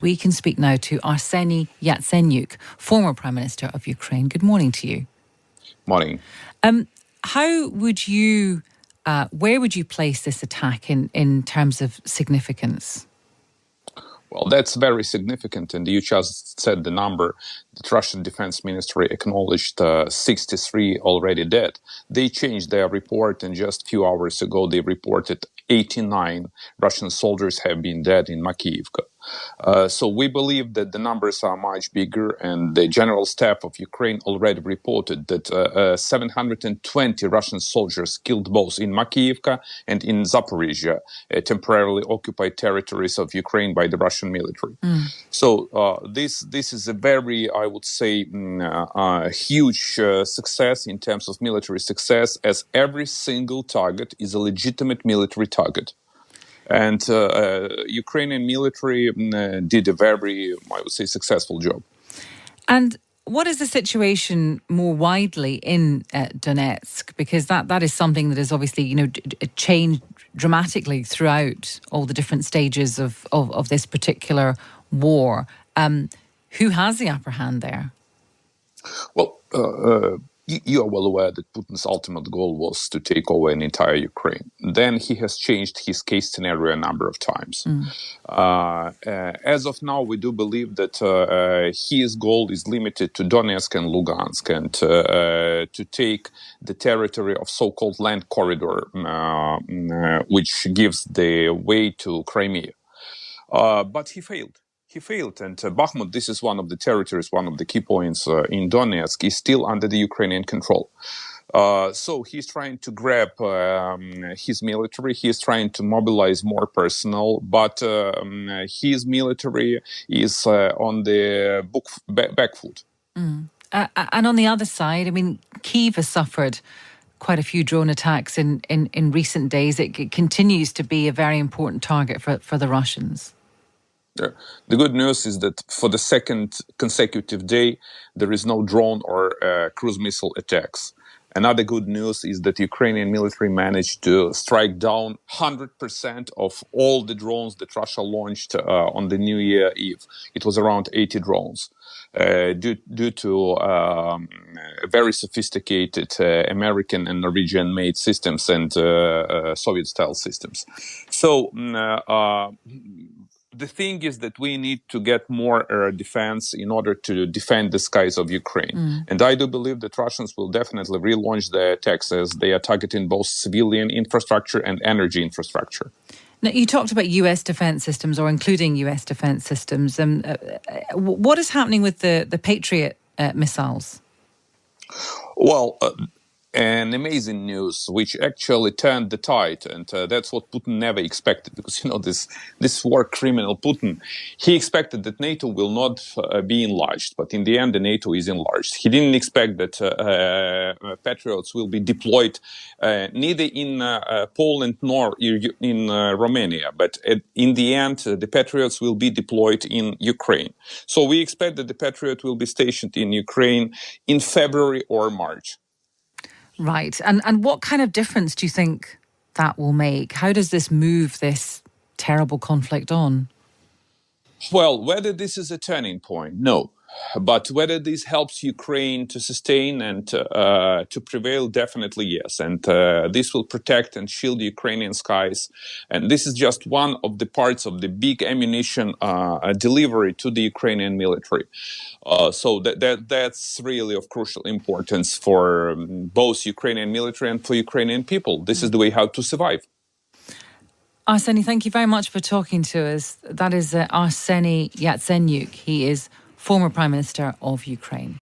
We can speak now to Arseniy Yacenyuk, former Prime Minister of Ukraine. Good morning to you. Morning. How would you, where would you place this attack in terms of significance? Well, that's very significant, and you just said the number. The Russian Defense Ministry acknowledged 63 already dead. They changed their report, and just a few hours ago they reported 89 Russian soldiers have been dead in Makiyivka. So we believe that the numbers are much bigger, and the General Staff of Ukraine already reported that 720 Russian soldiers killed both in Makiyivka and in Zaporizhia, temporarily occupied territories of Ukraine by the Russian military. So this is a very, I would say, huge success in terms of military success, as every single target is a legitimate military target. And Ukrainian military did a very, I would say, successful job. And what is the situation more widely in Donetsk? Because that is something that has obviously, changed dramatically throughout all the different stages of this particular war. Who has the upper hand there? Well, you are well aware that Putin's ultimate goal was to take over an entire Ukraine. Then he has changed his case scenario a number of times. As of now, we do believe that his goal is limited to Donetsk and Lugansk, and to take the territory of so-called land corridor, which gives the way to Crimea. But he failed. He failed, and Bakhmut, this is one of the territories, one of the key points in Donetsk, is still under the Ukrainian control. So he's trying to grab his military, he's trying to mobilize more personnel, but his military is on the back foot. And on the other side, I mean, Kyiv has suffered quite a few drone attacks in recent days. It continues to be a very important target for the Russians. The good news is that for the second consecutive day, there is no drone or cruise missile attacks. Another good news is that Ukrainian military managed to strike down 100% of all the drones that Russia launched on the New Year Eve. It was around 80 drones, due to very sophisticated American and Norwegian-made systems and Soviet-style systems. So the thing is that we need to get more defense in order to defend the skies of Ukraine. And I do believe that Russians will definitely relaunch their attacks, as they are targeting both civilian infrastructure and energy infrastructure. Now, you talked about US defense systems, or including US defense systems. What is happening with the Patriot missiles? Well, an amazing news which actually turned the tide, and that's what Putin never expected, because this war criminal Putin, he expected that NATO will not be enlarged, but in the end the NATO is enlarged. He didn't expect that Patriots will be deployed neither in Poland nor in Romania, but in the end the Patriots will be deployed in Ukraine. So we expect that the Patriot will be stationed in Ukraine in February or March. Right. And what kind of difference do you think that will make? How does this move this terrible conflict on? Well, whether this is a turning point, no. But whether this helps Ukraine to sustain and to prevail, definitely yes. And this will protect and shield Ukrainian skies. And this is just one of the parts of the big ammunition delivery to the Ukrainian military. So that's really of crucial importance for both Ukrainian military and for Ukrainian people. This is the way how to survive. Arseniy, thank you very much for talking to us. That is Arseniy Yacenyuk. He is former Prime Minister of Ukraine.